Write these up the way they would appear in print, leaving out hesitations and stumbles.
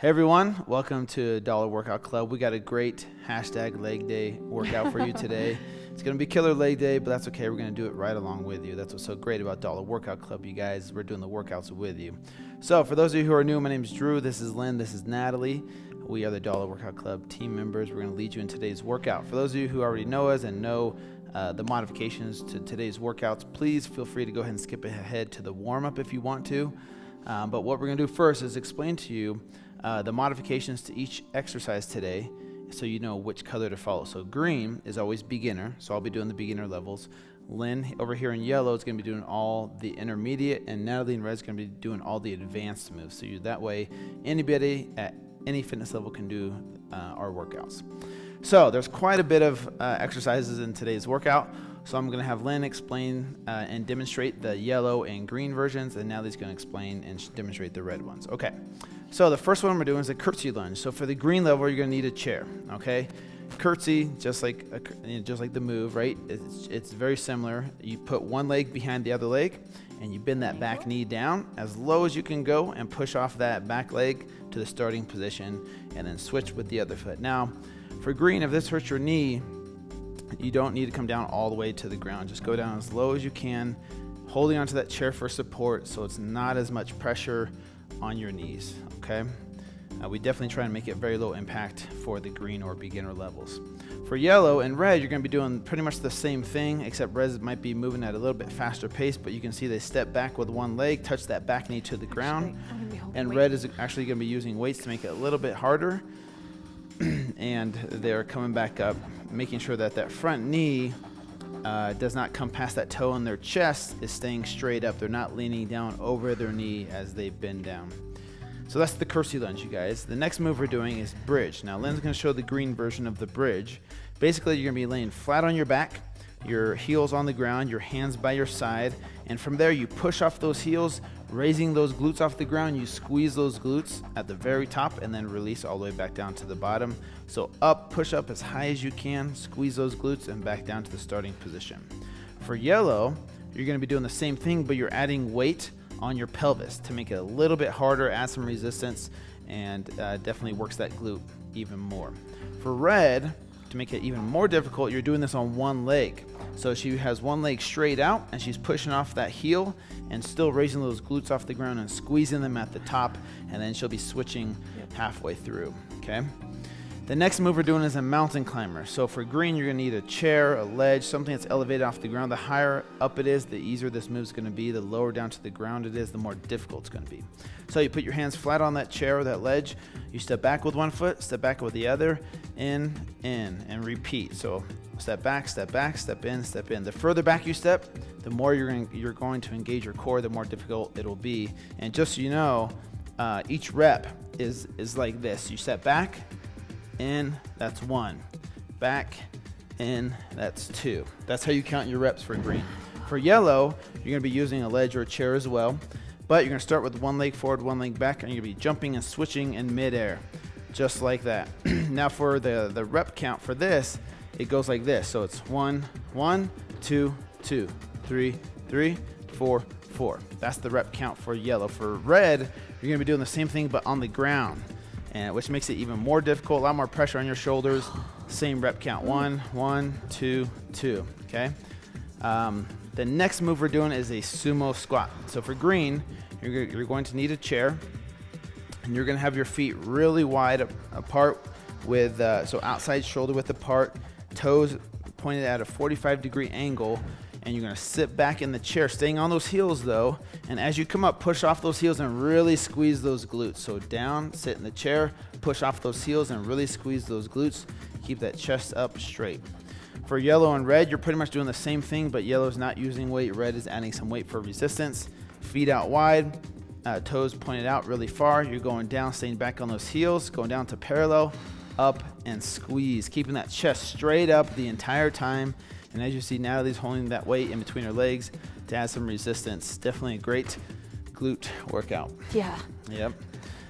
Hey everyone, welcome to Dollar Workout Club. We got a great hashtag leg day workout for you today. It's going to be killer leg day, but that's okay. We're going to do it right along with you. That's what's so great about Dollar Workout Club, you guys. We're doing the workouts with you. So for those of you who are new, my name is Drew. This is Lynn. This is Natalie. We are the Dollar Workout Club team members. We're going to lead you in today's workout. For those of you who already know us and know the modifications to today's workouts, please feel free to go ahead and skip ahead to the warm-up if you want to. But what we're going to do first is explain to you the modifications to each exercise today so you know which color to follow. So green is always beginner, so I'll be doing the beginner levels. Lynn over here in yellow is going to be doing all the intermediate, and Natalie in red is going to be doing all the advanced moves. So that way anybody at any fitness level can do our workouts. So there's quite a bit of exercises in today's workout. So I'm going to have Lynn explain and demonstrate the yellow and green versions, and Natalie's going to explain and demonstrate the red ones. Okay, so the first one we're doing is a curtsy lunge. So for the green level, you're going to need a chair, okay? Curtsy, just like the move, right? It's very similar. You put one leg behind the other leg, and you bend that back knee down as low as you can go and push off that back leg to the starting position, and then switch with the other foot. Now, for green, if this hurts your knee, you don't need to come down all the way to the ground. Just go down as low as you can, holding onto that chair for support so it's not as much pressure on your knees, okay? We definitely try and make it very low impact for the green or beginner levels. For yellow and red, you're going to be doing pretty much the same thing, except red might be moving at a little bit faster pace, but you can see they step back with one leg, touch that back knee to the ground, and red is actually going to be using weights to make it a little bit harder. And they're coming back up, making sure that that front knee does not come past that toe, and their chest is staying straight up. They're not leaning down over their knee as they bend down. So that's the curtsy lunge, you guys. The next move we're doing is bridge. Now, Lynn's going to show the green version of the bridge. Basically, you're going to be laying flat on your back, your heels on the ground, your hands by your side, and from there you push off those heels, raising those glutes off the ground. You squeeze those glutes at the very top and then release all the way back down to the bottom. So up, push up as high as you can, squeeze those glutes, and back down to the starting position. For yellow, you're going to be doing the same thing, but you're adding weight on your pelvis to make it a little bit harder, add some resistance, and definitely works that glute even more. For red, to make it even more difficult, you're doing this on one leg. So she has one leg straight out, and she's pushing off that heel and still raising those glutes off the ground and squeezing them at the top, and then she'll be switching halfway through, okay? The next move we're doing is a mountain climber. So for green, you're going to need a chair, a ledge, something that's elevated off the ground. The higher up it is, the easier this move is going to be. The lower down to the ground it is, the more difficult it's going to be. So you put your hands flat on that chair or that ledge. You step back with one foot, step back with the other, in, and repeat. So step back, step in, step in. The further back you step, the more you're going to engage your core, the more difficult it'll be. And just so you know, each rep is like this. You step back, in, that's 1. Back, in, that's 2. That's how you count your reps for green. For yellow, you're going to be using a ledge or a chair as well, but you're going to start with one leg forward, one leg back, and you're going to be jumping and switching in midair, just like that. Now for the rep count for this, it goes like this. So it's 1, 1, 2, 2, 3, 3, 4, 4. That's the rep count for yellow. For red, you're going to be doing the same thing, but on the ground, which makes it even more difficult, a lot more pressure on your shoulders. Same rep count, 1, 1, 2, 2, okay? The next move we're doing is a sumo squat. So for green, you're going to need a chair, and you're going to have your feet really wide apart with, so outside shoulder width apart, toes pointed at a 45-degree angle, and you're going to sit back in the chair, staying on those heels though, and as you come up, push off those heels and really squeeze those glutes. So down, sit in the chair, push off those heels and really squeeze those glutes. Keep that chest up straight. For yellow and red, you're pretty much doing the same thing, but yellow is not using weight, red is adding some weight for resistance. Feet out wide, toes pointed out really far. You're going down, staying back on those heels, going down to parallel, up and squeeze, keeping that chest straight up the entire time. And as you see, Natalie's holding that weight in between her legs to add some resistance. Definitely a great glute workout. Yeah. Yep.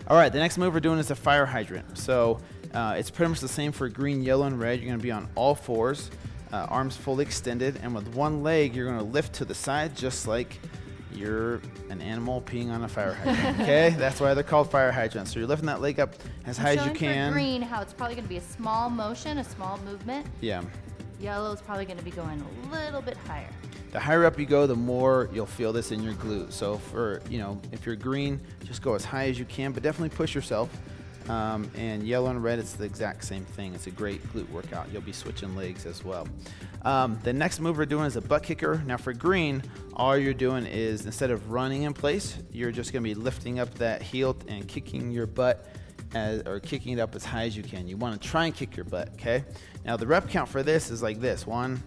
All right, the next move we're doing is a fire hydrant. So it's pretty much the same for green, yellow, and red. You're going to be on all fours, arms fully extended, and with one leg, you're going to lift to the side just like you're an animal peeing on a fire hydrant, okay? That's why they're called fire hydrants. So you're lifting that leg up as high as you can. For green, how it's probably going to be a small motion, a small movement. Yeah. Yellow is probably going to be going a little bit higher. The higher up you go, the more you'll feel this in your glute. So for, if you're green, just go as high as you can, but definitely push yourself. And yellow and red, it's the exact same thing. It's a great glute workout. You'll be switching legs as well. The next move we're doing is a butt kicker. Now for green, all you're doing is, instead of running in place, you're just going to be lifting up that heel and kicking your butt or kicking it up as high as you can. You want to try and kick your butt, okay? Now the rep count for this is like this: 1,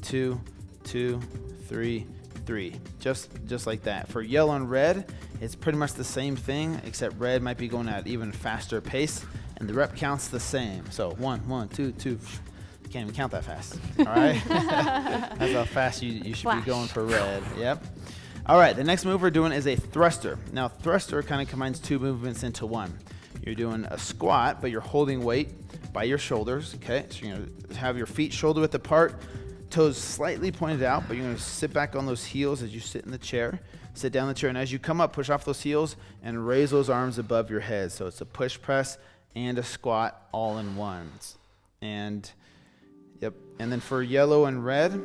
2, 2, 3, 3. Just like that. For yellow and red, it's pretty much the same thing, except red might be going at even faster pace, and the rep count's the same. So 1, 2, 2. You can't even count that fast. All right, that's how fast you should be going for red. Yep. All right, the next move we're doing is a thruster. Now thruster kind of combines two movements into one. You're doing a squat, but you're holding weight by your shoulders. Okay, so you're gonna have your feet shoulder width apart, toes slightly pointed out, but you're going to sit back on those heels as you sit in the chair. Sit down in the chair, and as you come up, push off those heels and raise those arms above your head. So it's a push press and a squat all in one. And then for yellow and red,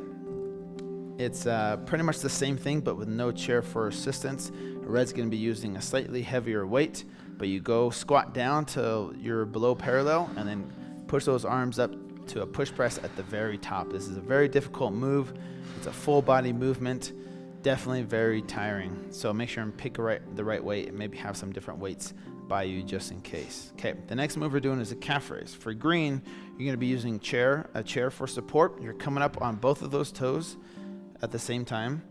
it's pretty much the same thing, but with no chair for assistance. Red's going to be using a slightly heavier weight, but you go squat down till you're below parallel, and then push those arms up to a push press at the very top. This is a very difficult move. It's a full body movement, definitely very tiring. So make sure and pick the right weight, and maybe have some different weights by you just in case. Okay, the next move we're doing is a calf raise. For green, you're going to be using a chair for support. You're coming up on both of those toes at the same time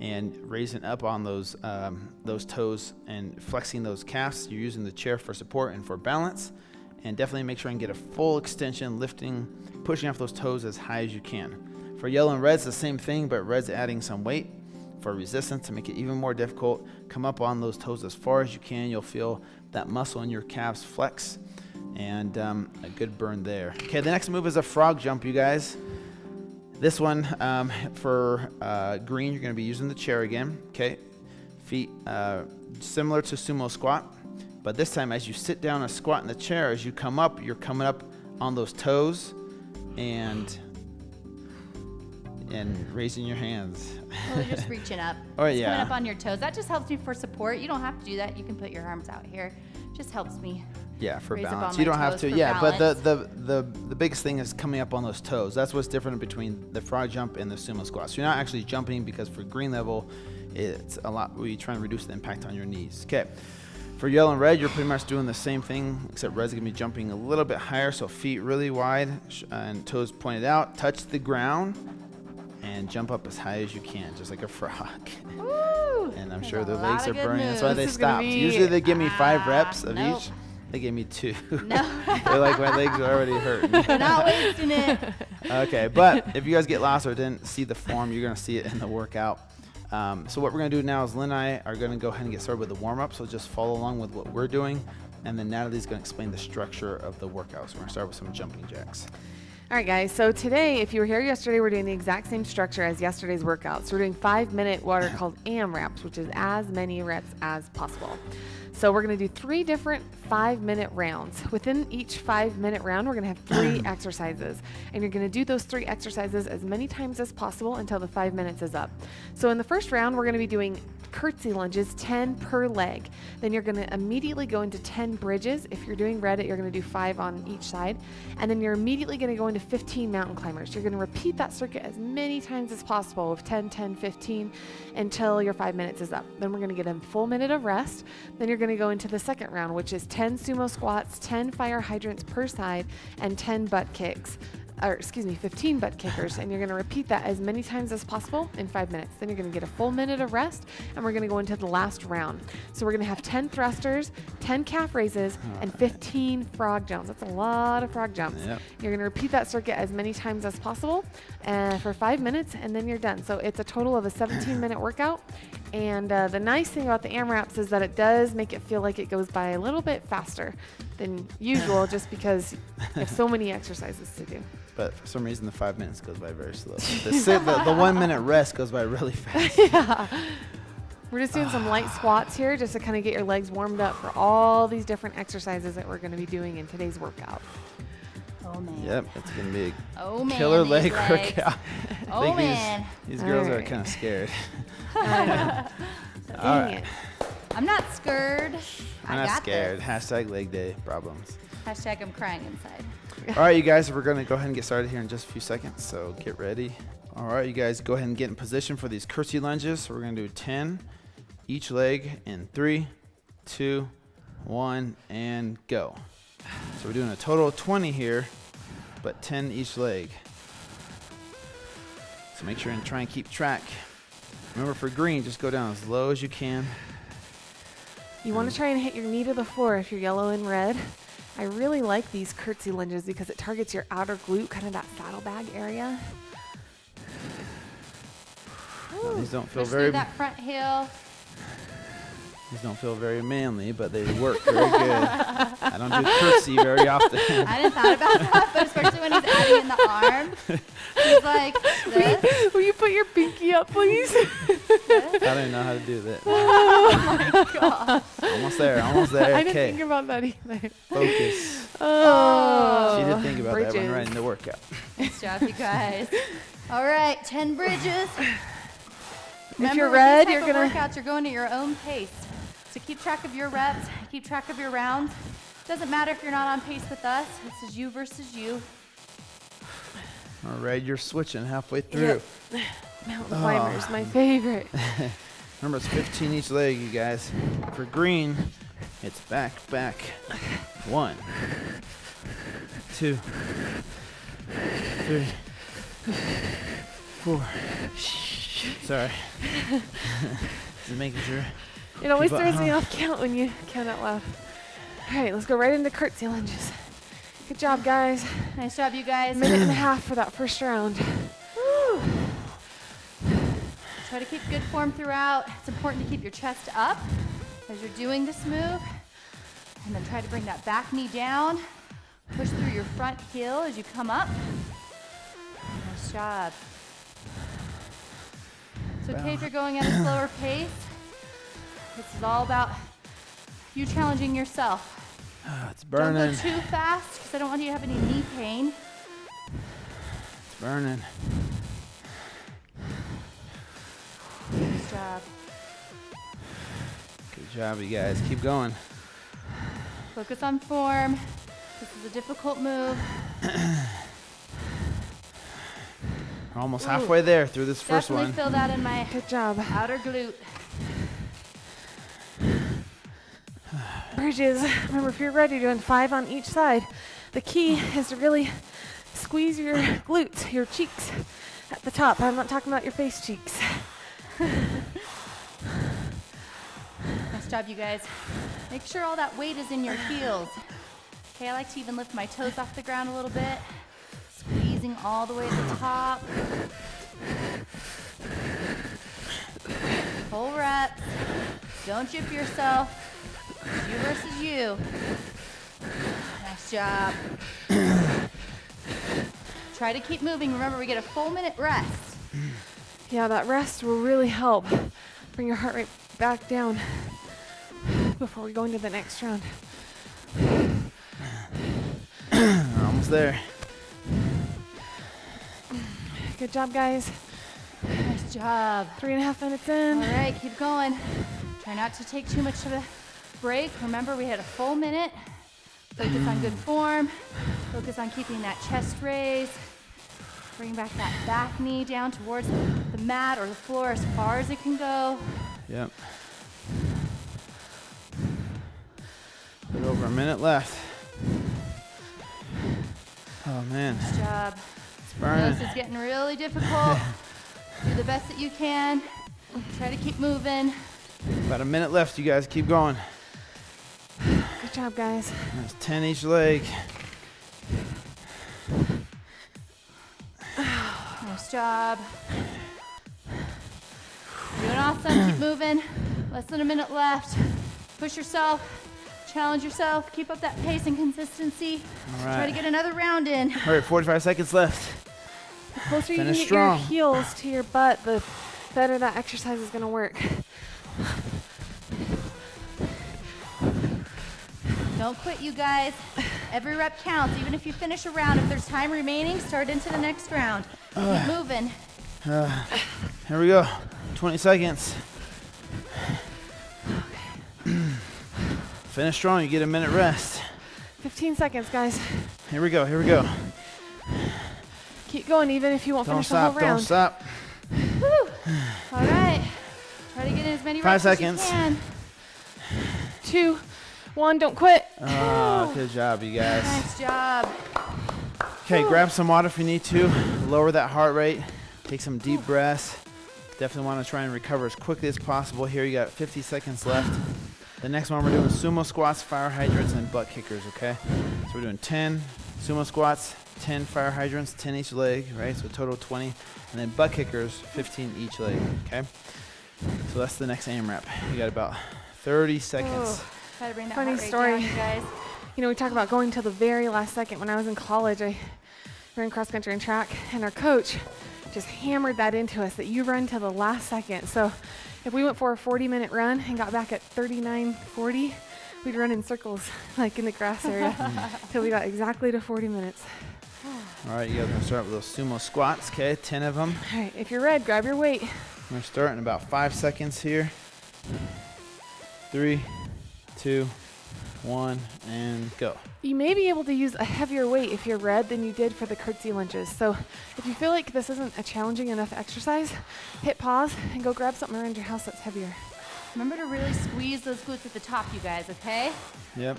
and raising up on those toes and flexing those calves. You're using the chair for support and for balance. And definitely make sure and get a full extension, lifting, pushing off those toes as high as you can. For yellow and red, it's the same thing, but red's adding some weight for resistance to make it even more difficult. Come up on those toes as far as you can. You'll feel that muscle in your calves flex, and a good burn there. Okay, the next move is a frog jump, you guys. This one, for green, you're going to be using the chair again. Okay, feet similar to sumo squat. But this time, as you sit down and squat in the chair, as you come up, you're coming up on those toes and raising your hands. Well, you're just reaching up. Oh, yeah. Coming up on your toes. That just helps me for support. You don't have to do that. You can put your arms out here. Just helps me. Yeah, for balance. You don't have to. Yeah, balance. But the biggest thing is coming up on those toes. That's what's different between the frog jump and the sumo squat. So you're not actually jumping, because for green level, it's a lot where you try and reduce the impact on your knees. Okay. For yellow and red, you're pretty much doing the same thing, except red's going to be jumping a little bit higher, so feet really wide and toes pointed out. Touch the ground and jump up as high as you can, just like a frog. Woo! And I'm sure their legs are burning. Moves. That's why they stopped. Usually they give me 5 reps of each. They gave me 2. No. They're like, my legs are already hurting. We're not wasting it. Okay, but if you guys get lost or didn't see the form, you're going to see it in the workout. So what we're going to do now is Lynn and I are going to go ahead and get started with the warm-up. So just follow along with what we're doing, and then Natalie's going to explain the structure of the workout. So we're going to start with some jumping jacks. All right, guys. So today, if you were here yesterday, we're doing the exact same structure as yesterday's workout. So we're doing 5-minute what are called AMRAPs, which is as many reps as possible. So we're going to do 3 different 5-minute rounds. Within each 5-minute round, we're going to have 3 exercises. And you're going to do those 3 exercises as many times as possible until the 5 minutes is up. So in the first round, we're going to be doing curtsy lunges, 10 per leg. Then you're going to immediately go into 10 bridges. If you're doing Reddit, you're going to do 5 on each side. And then you're immediately going to go into 15 mountain climbers. You're going to repeat that circuit as many times as possible with 10, 10, 15 until your 5 minutes is up. Then we're going to get a full minute of rest. Then you're going to go into the second round, which is 10 sumo squats, 10 fire hydrants per side, and 10 butt kicks. 15 butt kickers, and you're going to repeat that as many times as possible in 5 minutes. Then you're going to get a full minute of rest, and we're going to go into the last round. So we're going to have 10 thrusters, 10 calf raises, and 15 frog jumps. That's a lot of frog jumps. Yep. You're going to repeat that circuit as many times as possible for 5 minutes, and then you're done. So it's a total of a 17-minute workout. And the nice thing about the AMRAPs is that it does make it feel like it goes by a little bit faster than usual, just because you have so many exercises to do. But for some reason, the 5 minutes goes by very slow. The 1 minute rest goes by really fast. Yeah. We're just doing some light squats here just to kind of get your legs warmed up for all these different exercises that we're going to be doing in today's workout. Oh, man. Yep, it's going to be Oh, a man. killer these leg legs. workout. I Oh, think man. These girls are Alright. kind of scared. I know. All Dang right. it. I'm not scared. I'm I not got scared. this. Hashtag leg day problems. Hashtag I'm crying inside. All right, you guys, we're going to go ahead and get started here in just a few seconds, so get ready. All right, you guys, go ahead and get in position for these curtsy lunges. So we're going to do 10 each leg in 3, 2, 1, and go. So we're doing a total of 20 here, but 10 each leg. So make sure and try and keep track. Remember, for green, just go down as low as you can. You want to try and hit your knee to the floor if you're yellow and red. I really like these curtsy lunges because it targets your outer glute, kind of that saddlebag area. Now, these don't feel Push very through that front heel. manly, but they work very good. I don't do curtsy very often. I didn't thought about that, but especially when he's adding in the arm. He's like, this. Will you put your pinky up, please? I don't even know how to do that. Oh, my gosh. Almost there. I didn't Okay, think about that either. focus. Oh, She did think about that when bridges. writing the workout. Nice job, you guys. All right, 10 bridges. Remember, you're with red, these you're type of gonna- workouts, you're going at your own pace. So keep track of your reps, keep track of your rounds. Doesn't matter if you're not on pace with us. This is you versus you. All right, you're switching halfway through. Yep. Mountain climbers, my favorite. Remember, it's 15 each leg, you guys. For green, it's back, back. 1, 2, 3, 4. Sorry. Just making sure. It always Keep up, throws me huh? off count when you count out loud. All right, let's go right into curtsy lunges. Good job, guys. Nice job, you guys. Minute and a half for that first round. Woo. Try to keep good form throughout. It's important to keep your chest up as you're doing this move. And then try to bring that back knee down. Push through your front heel as you come up. Nice job. It's okay if you're going at a slower pace. This is all about you challenging yourself. It's Don't burning. go too fast because I don't want you to have any knee pain. It's burning. Nice job. Good job, you guys. Keep going. Focus on form. This is a difficult move. We're almost halfway there through this first Definitely one. feel that in my Good job. outer glute. Bridges. Remember, if you're ready, doing 5 on each side. The key is to really squeeze your glutes, your cheeks at the top. I'm not talking about your face cheeks. Nice job, you guys. Make sure all that weight is in your heels. Okay, I like to even lift my toes off the ground a little bit. Squeezing all the way to the top. Full reps. Don't jip yourself. You versus you. Nice job. Try to keep moving. Remember, we get a full minute rest. Yeah, that rest will really help bring your heart rate back down before we go into the next round. We're almost there. Good job, guys. Nice job. 3.5 minutes All in. right, keep going. Try not to take too much of a break. Remember, we had a full minute. Focus on good form. Focus on keeping that chest raised. Bring back that back knee down towards the mat or the floor as far as it can go. Yep. A bit over a minute left. Oh man, Nice job. it's I know burning. this is getting really difficult. Do the best that you can. Try to keep moving. About a minute left, you guys. Keep going. Good job, guys. There's 10 each leg. Nice job. Doing awesome. Keep moving. Less than a minute left. Push yourself. Challenge yourself. Keep up that pace and consistency. All Try to right. get another round in. All right, 45 seconds left. The closer you can Finish get strong. your heels to your butt, the better that exercise is going to work. Don't quit, you guys. Every rep counts, even if you finish a round. If there's time remaining, start into the next round. Keep moving. Here we go. 20 seconds. Finish strong. You get a minute rest. 15 seconds, guys. Here we go. Here we go. Keep going even if you won't Don't finish stop. the whole round. Don't stop. Woo. All right. Try to get in as many 5 reps seconds. as you can. 2, 1, don't quit. Good job, you guys. Nice job. Okay, grab some water if you need to. Lower that heart rate. Take some deep breaths. Definitely want to try and recover as quickly as possible. Here you got 50 seconds left. The next one we're doing sumo squats, fire hydrants, and butt kickers, okay? So we're doing 10 sumo squats, 10 fire hydrants, 10 each leg, right? So a total of 20. And then butt kickers, 15 each leg, okay? So that's the next AMRAP. You got about 30 seconds. Try to bring that Funny heart rate story. down, you guys. You know, we talk about going till the very last second. When I was in college, I ran cross country and track, and our coach just hammered that into us that you run till the last second. So if we went for a 40-minute run and got back at 39:40, we'd run in circles like in the grass area till we got exactly to 40 minutes. All right, you guys are going to start with those sumo squats, okay? 10 of them. All right, if you're red, grab your weight. We're going to start in about 5 seconds here. 3, 2, 1, and go. You may be able to use a heavier weight if you're red than you did for the curtsy lunges. So if you feel like this isn't a challenging enough exercise, hit pause and go grab something around your house that's heavier. Remember to really squeeze those glutes at the top, you guys, okay? Yep.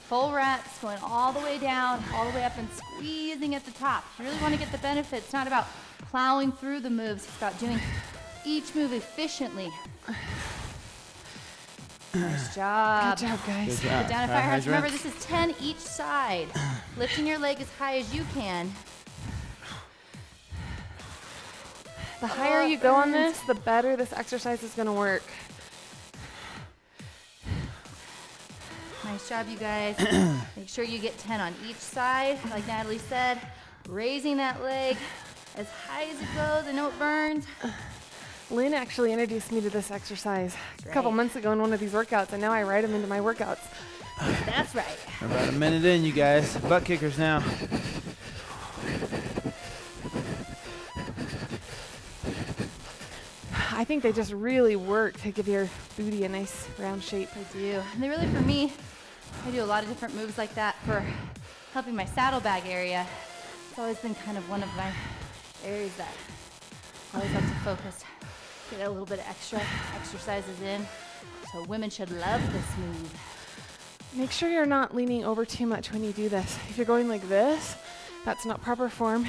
Full reps, going all the way down, all the way up, and squeezing at the top. You really want to get the benefit. It's not about plowing through the moves. It's about doing each move efficiently. Nice job. Good job, guys. Good job. Put down a Fire fire hydrant. Remember, hydrants. this is 10 each side. Lifting your leg as high as you can. The higher you go on this, the better this exercise is going to work. Nice job, you guys. Make sure you get 10 on each side. Like Natalie said, raising that leg as high as it goes. I know it burns. Lynn actually introduced me to this exercise a couple Great. months ago in one of these workouts, and now I ride them into my workouts. That's right. We're about a minute in, you guys. Butt kickers now. I think they just really work to give your booty a nice round shape. I do. And they really, for me, I do a lot of different moves like that for helping my saddlebag area. It's always been kind of one of my areas that I always like to focus. Get a little bit of extra exercises in. So women should love this move. Make sure you're not leaning over too much when you do this. If you're going like this, that's not proper form.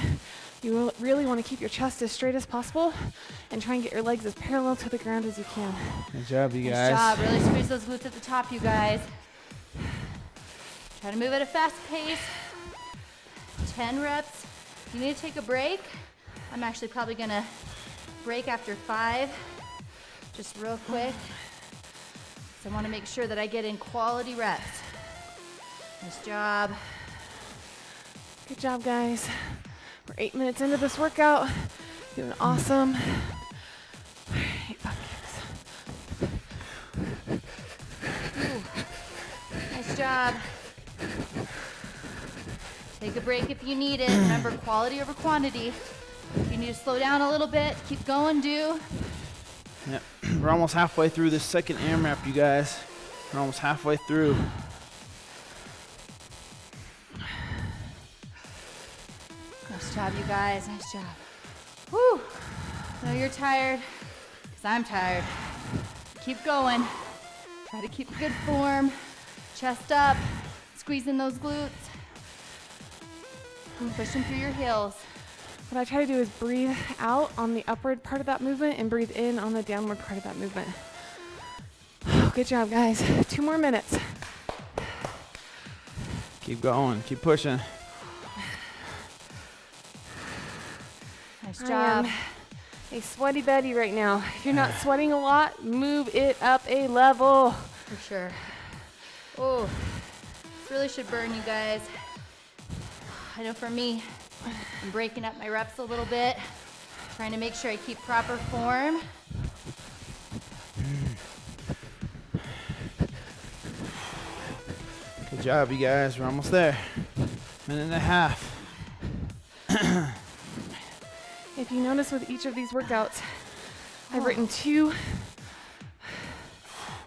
You will really want to keep your chest as straight as possible and try and get your legs as parallel to the ground as you can. Good job, you Nice guys. job. Really squeeze those glutes at the top, you guys. Try to move at a fast pace. 10 reps. You need to take a break. I'm actually probably gonna break after 5, just real quick. So I wanna make sure that I get in quality reps. Nice job. Good job, guys. We're 8 minutes into this workout. Doing awesome. All right, butt kicks. Nice job. Take a break if you need it. Remember, quality over quantity. If you need to slow down a little bit, keep going, do. Yep. We're almost halfway through this second AMRAP, you guys. We're almost halfway through. Nice job, you guys. Nice job. Whew. I know you're tired, because I'm tired. Keep going. Try to keep good form. Chest up. Squeezing those glutes. Pushing through your heels. What I try to do is breathe out on the upward part of that movement and breathe in on the downward part of that movement. Good job, guys. 2 more minutes. Keep going. Keep pushing. Nice I job. am a sweaty Betty right now. If you're not sweating a lot, move it up a level. For sure. Oh, this really should burn, you guys. I know for me, I'm breaking up my reps a little bit, trying to make sure I keep proper form. job, you guys. We're almost there. Minute and a half. If you notice with each of these workouts, I've written 2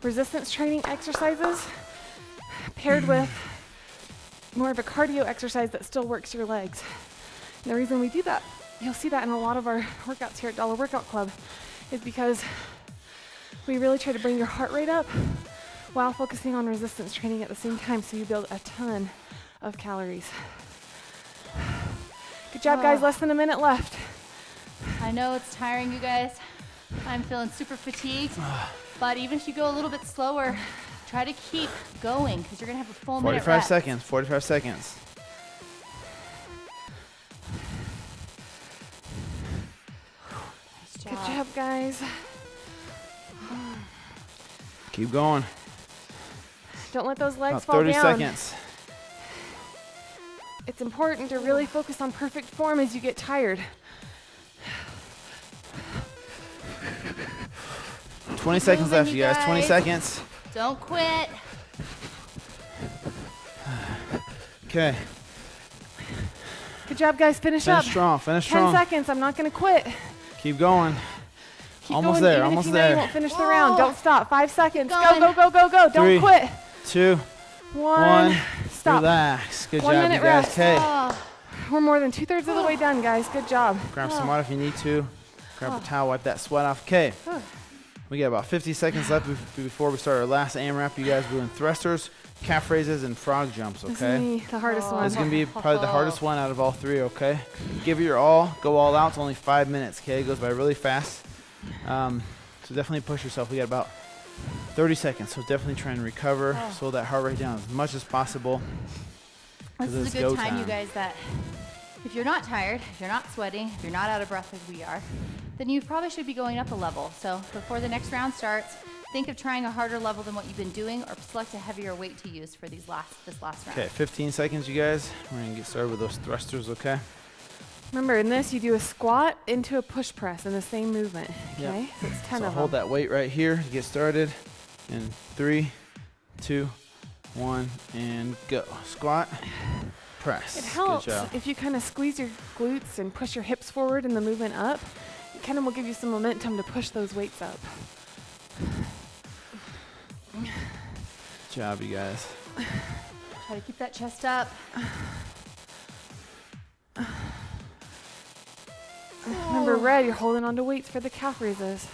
resistance training exercises paired with more of a cardio exercise that still works your legs. And the reason we do that, you'll see that in a lot of our workouts here at Dollar Workout Club, is because we really try to bring your heart rate up while focusing on resistance training at the same time, so you build a ton of calories. Good job, guys. Less than a minute left. I know it's tiring, you guys. I'm feeling super fatigued. But even if you go a little bit slower, try to keep going because you're going to have a full minute 45 rest. seconds. 45 seconds. Nice Good job, guys. Keep going. Don't let those legs About fall 30 down. seconds. It's important to really focus on perfect form as you get tired. 20 seconds moving, left, you you guys. 20 guys. seconds. Don't quit. Okay. Good job, guys. Finish Finish up. strong. Finish 10 strong. seconds. I'm not going to quit. Keep going. Keep Almost going, there. even Almost if you know you there. won't finish the round. Don't stop. 5 seconds. Go, going. go, go, go, go. Don't 3, quit. 2, 1. 1. Stop. Relax. Good 1 job, you minute guys. rest. Okay. Oh, We're more than 2/3 of the way done, guys. Good job. Grab some water if you need to. Grab a towel, wipe that sweat off. Okay. We got about 50 seconds left before we start our last AMRAP. You guys are doing thrusters, calf raises, and frog jumps, This is okay? me, the hardest one. This is going to be probably the hardest one out of all 3, okay? Give it your all. Go all out. It's only 5 minutes, okay? It goes by really fast. So definitely push yourself. We got about 30 seconds, so definitely try and recover. Slow that heart rate down as much as possible. this is it's a go good time, you time. guys, that if you're not tired, if you're not sweating, if you're not out of breath as we are, then you probably should be going up a level. So before the next round starts, think of trying a harder level than what you've been doing or select a heavier weight to use for this last round. Okay, 15 seconds, you guys. We're going to get started with those thrusters, okay? Remember, in this, you do a squat into a push press in the same movement. Yep. Okay? So it's 10 So of hold them. that weight right here to get started. In 3, 2, 1, and go. Squat, press. It helps Good job. if you kind of squeeze your glutes and push your hips forward in the movement up. It kind of will give you some momentum to push those weights up. Good job, you guys. Try to keep that chest up. Remember, red, you're holding onto weights for the calf raises.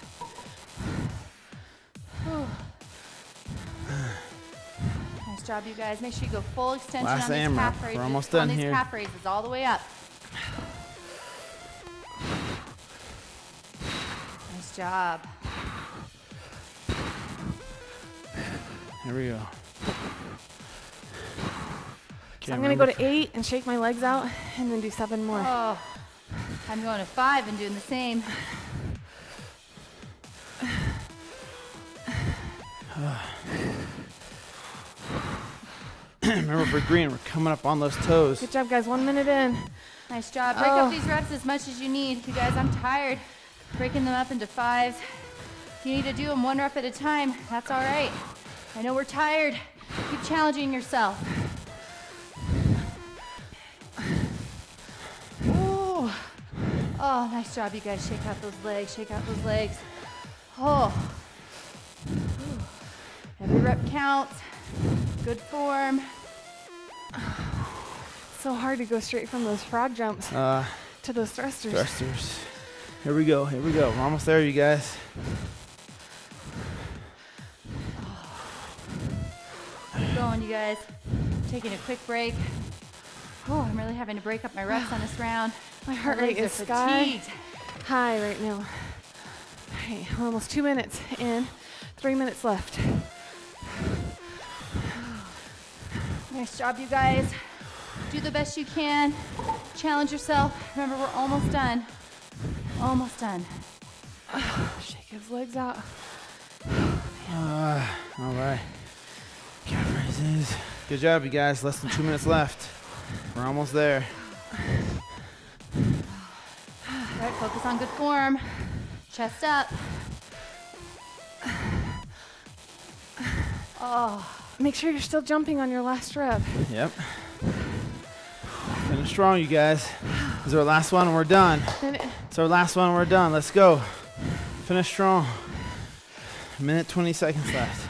Nice job, you guys. Make sure you go full extension Last on these AMRAP. calf We're raises. almost done on these here. calf raises all the way up. Nice job. Here we go. So I'm going to go to 8 and shake my legs out and then do 7 more. Oh, I'm going to 5 and doing the same. Remember, for green, we're coming up on those toes. Good job, guys. 1 minute in. Nice job. Break up these reps as much as you need. You guys, I'm tired. Breaking them up into 5s. If you need to do them 1 rep at a time, that's all right. I know we're tired. Keep challenging yourself. Ooh. Oh, nice job, you guys. Shake out those legs. Shake out those legs. Oh. Ooh. Every rep counts. Good form. So hard to go straight from those frog jumps to those thrusters. Thrusters. Here we go. Here we go. We're almost there, you guys. Keep going, you guys. Taking a quick break. Oh, I'm really having to break up my reps on this round. My heart My rate legs is are sky fatigued. high right now. All right, we're almost 2 minutes in. 3 minutes left. Nice job, you guys. Do the best you can. Challenge yourself. Remember, we're almost done. Almost done. Shake his legs out. All right. Calf raises. Good job, you guys. Less than 2 minutes left. We're almost there. All right, focus on good form. Chest up. Oh. make sure you're still jumping on your last rep. Yep. Finish strong, you guys. This is our last one and we're done. It's our last one and we're done. Let's go. Finish strong. Minute 20 seconds left.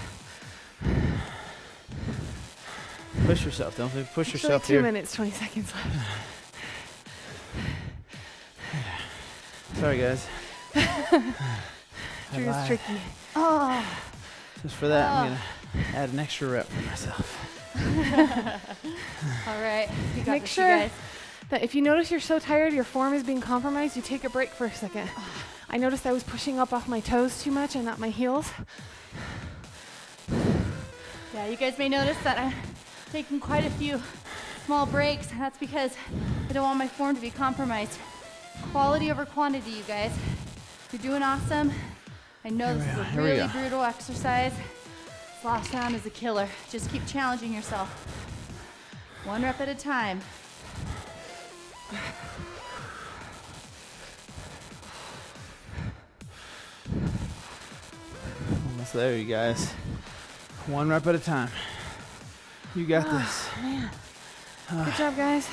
Push yourself. Don't push yourself Actually, here. 2 minutes, 20 seconds left. Sorry, guys. Drew's tricky. Oh. Just for that, I'm going to add an extra rep for myself. All right. You got Make this, sure you guys. that if you notice you're so tired, your form is being compromised, you take a break for a second. I noticed I was pushing up off my toes too much and not my heels. Yeah, you guys may notice that I'm taking quite a few small breaks. That's because I don't want my form to be compromised. Quality over quantity, you guys. You're doing awesome. I know this is a really brutal exercise. This last round is a killer. Just keep challenging yourself. 1 rep at a time. Almost there, you guys. 1 rep at a time. You got this. Man. Good job, guys.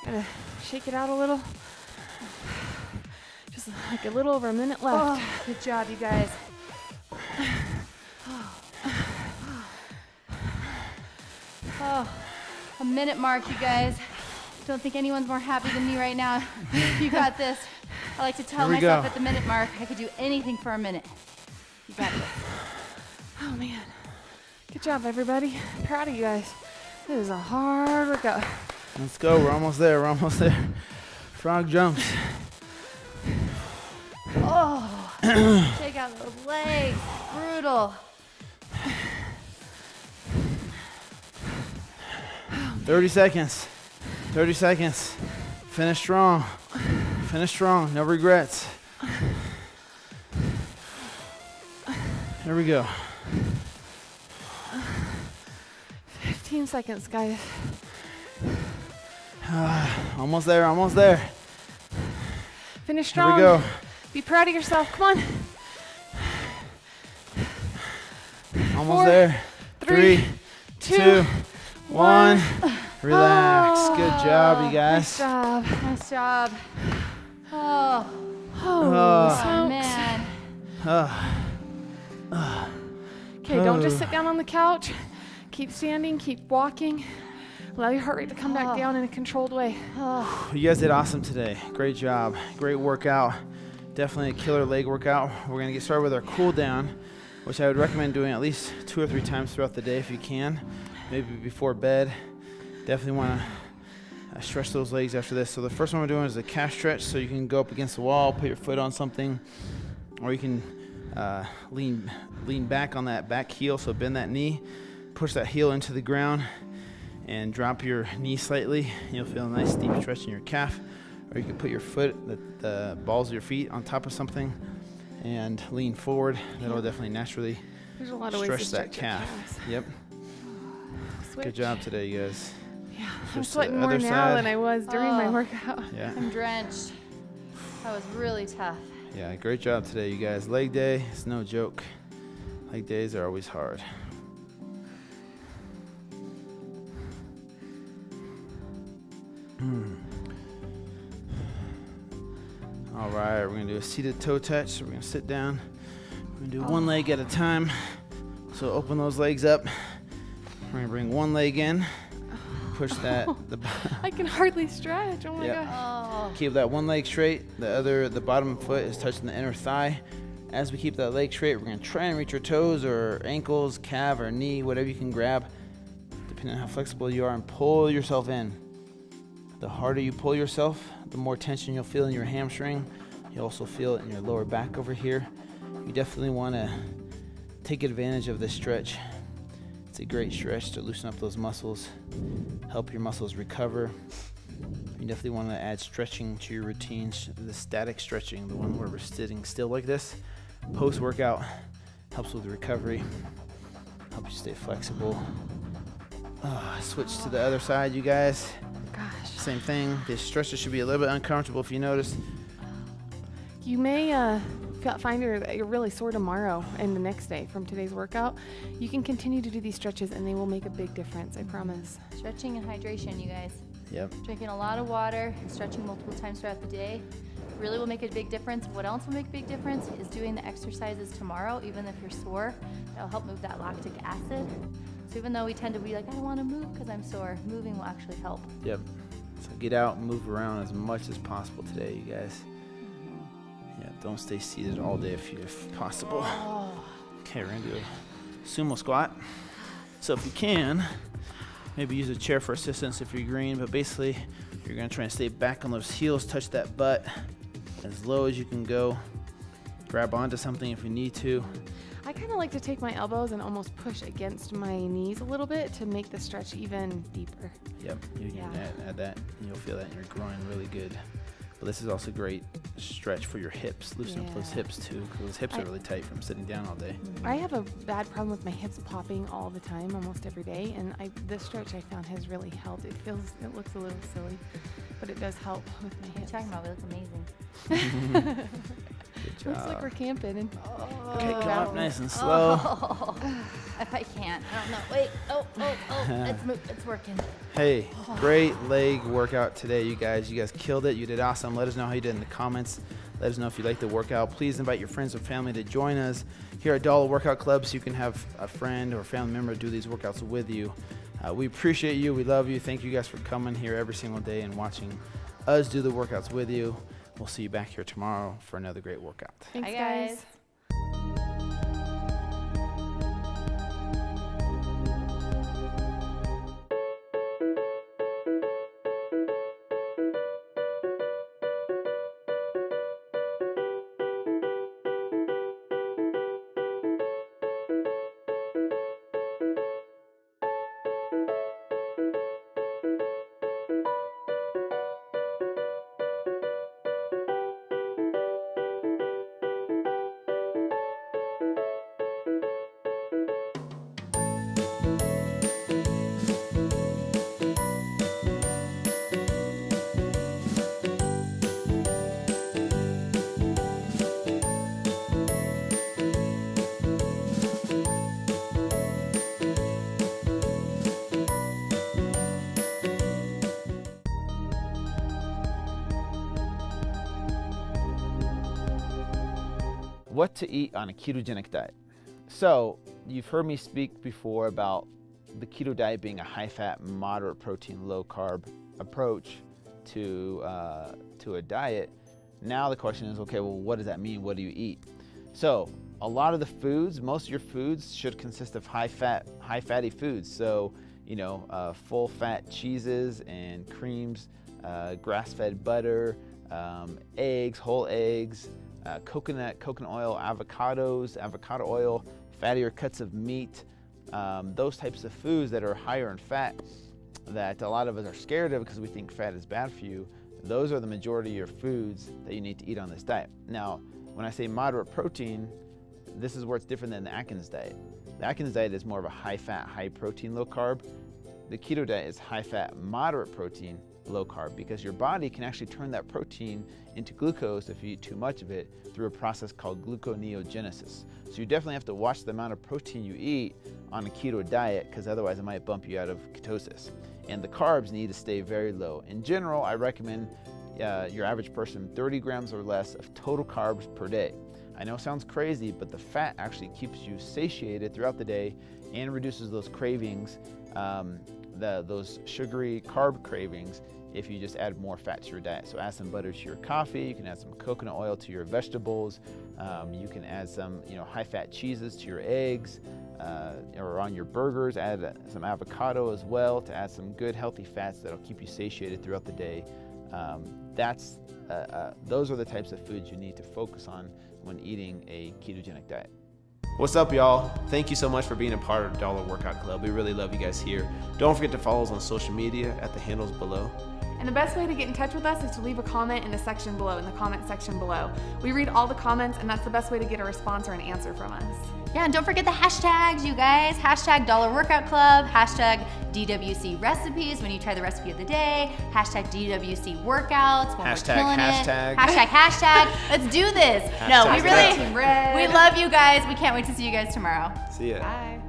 Gotta shake it out a little. Just like a little over a minute left. Oh, good job, you guys. Oh, a minute mark, you guys. Don't think anyone's more happy than me right now. You got this. I like to tell myself at the minute mark, I could do anything for a minute. You got this. Oh, man. Good job, everybody. Proud of you guys. This is a hard workout. Let's go. We're almost there. We're almost there. Frog jumps. Oh, take out those legs. Brutal. 30 seconds. 30 seconds. Finish strong. Finish strong. No regrets. Here we go. 15 seconds, guys. Almost there. Almost there. Finish strong. Here we go. Be proud of yourself. Come on. Almost 4, there. 3, 2, 1. Relax. Good job, you Nice guys. job. Nice job. Oh, Holy man. Okay, don't just sit down on the couch. Keep standing, keep walking. Allow your heart rate to come back down in a controlled way. You guys did awesome today. Great job. Great workout. Definitely a killer leg workout. We're going to get started with our cool down, which I would recommend doing at least 2 or 3 times throughout the day if you can. Maybe before bed. Definitely want to stretch those legs after this. So the first one we're doing is a calf stretch. So you can go up against the wall, put your foot on something, or you can lean back on that back heel. So bend that knee, push that heel into the ground, and drop your knee slightly. You'll feel a nice deep stretch in your calf. Or you can put your foot, the balls of your feet on top of something and lean forward. That'll definitely naturally There's a lot of ways to stretch that stretch your calf. calves. Yep. Switch. Good job today, you guys. Yeah, I'm Switch to sweating the more other now side. than I was during my Oh. workout. Yeah. I'm drenched. That was really tough. Yeah, great job today, you guys. Leg day, it's no joke. Leg days are always hard. All right, we're gonna do a seated toe touch. So we're gonna sit down. We're gonna do one leg at a time. So open those legs up. We're gonna bring one leg in. Push that. I can hardly stretch. Oh my Yep. gosh. Oh, Keep that one leg straight. The bottom foot is touching the inner thigh. As we keep that leg straight, we're gonna try and reach your toes or ankles, calf or knee, whatever you can grab, depending on how flexible you are, and pull yourself in. The harder you pull yourself, the more tension you'll feel in your hamstring. You'll also feel it in your lower back over here. You definitely want to take advantage of this stretch. It's a great stretch to loosen up those muscles, help your muscles recover. You definitely want to add stretching to your routines. The static stretching, the one where we're sitting still like this, post-workout, helps with recovery, helps you stay flexible. Switch to the other side, you guys. Gosh. Same thing. The stretches should be a little bit uncomfortable if you notice. You may find that you're really sore tomorrow and the next day from today's workout, you can continue to do these stretches and they will make a big difference, I promise. Stretching and hydration, you guys. Yep. Drinking a lot of water and stretching multiple times throughout the day really will make a big difference. What else will make a big difference is doing the exercises tomorrow, even if you're sore. That'll help move that lactic acid. So even though we tend to be like, I don't want to move because I'm sore, moving will actually help. Yep. So get out and move around as much as possible today, you guys. Yeah, don't stay seated all day if possible. Okay, we're gonna do a sumo squat. So if you can, maybe use a chair for assistance if you're green, but basically you're gonna try and stay back on those heels, touch that butt as low as you can go. Grab onto something if you need to. I kind of like to take my elbows and almost push against my knees a little bit to make the stretch even deeper. Yep, you can add that, and you'll feel that in your groin really good. But this is also a great stretch for your hips. Loosen up those hips too, because those hips are really tight from sitting down all day. I have a bad problem with my hips popping all the time, almost every day, and this stretch I found has really helped. It looks a little silly, but it does help with my hips. What are you talking about? We look amazing. Good Looks like we're camping. And okay, come up nice and slow. If I can't, I don't know. Wait, it's working. Hey, great leg workout today, you guys. You guys killed it. You did awesome. Let us know how you did in the comments. Let us know if you liked the workout. Please invite your friends and family to join us here at Dollar Workout Club so you can have a friend or family member do these workouts with you. We appreciate you. We love you. Thank you guys for coming here every single day and watching us do the workouts with you. We'll see you back here tomorrow for another great workout. Thanks, Hi, guys. What to eat on a ketogenic diet. So you've heard me speak before about the keto diet being a high-fat, moderate protein, low-carb approach to a diet. Now the question is, okay, well, what does that mean? What do you eat? So a lot of the foods, most of your foods should consist of high-fatty foods. So, full-fat cheeses and creams, grass-fed butter, eggs, whole eggs, coconut oil, avocado oil, fattier cuts of meat, those types of foods that are higher in fat that a lot of us are scared of because we think fat is bad for you. Those are the majority of your foods that you need to eat on this diet. Now, when I say moderate protein, this is where it's different than the Atkins diet. The Atkins diet is more of a high fat, high protein, low carb. The keto diet is high fat, moderate protein, low carb, because your body can actually turn that protein into glucose if you eat too much of it through a process called gluconeogenesis. So you definitely have to watch the amount of protein you eat on a keto diet, because otherwise it might bump you out of ketosis. And the carbs need to stay very low. In general, I recommend your average person 30 grams or less of total carbs per day. I know it sounds crazy, but the fat actually keeps you satiated throughout the day and reduces those cravings, those sugary carb cravings, if you just add more fat to your diet. So add some butter to your coffee, you can add some coconut oil to your vegetables, you can add some high-fat cheeses to your eggs, or on your burgers, add some avocado as well to add some good healthy fats that'll keep you satiated throughout the day. Those are the types of foods you need to focus on when eating a ketogenic diet. What's up, y'all? Thank you so much for being a part of Dollar Workout Club. We really love you guys here. Don't forget to follow us on social media at the handles below. And the best way to get in touch with us is to leave a comment in the section below, in the comment section below. We read all the comments, and that's the best way to get a response or an answer from us. Yeah, and don't forget the hashtags, you guys. Hashtag Dollar Workout Club, hashtag DWC recipes when you try the recipe of the day, hashtag DWC workouts when Hashtag, we're killing hashtag. it. Hashtag. Let's do this. No, we Hashtag really, Team Red. we love you guys. We can't wait to see you guys tomorrow. See ya. Bye.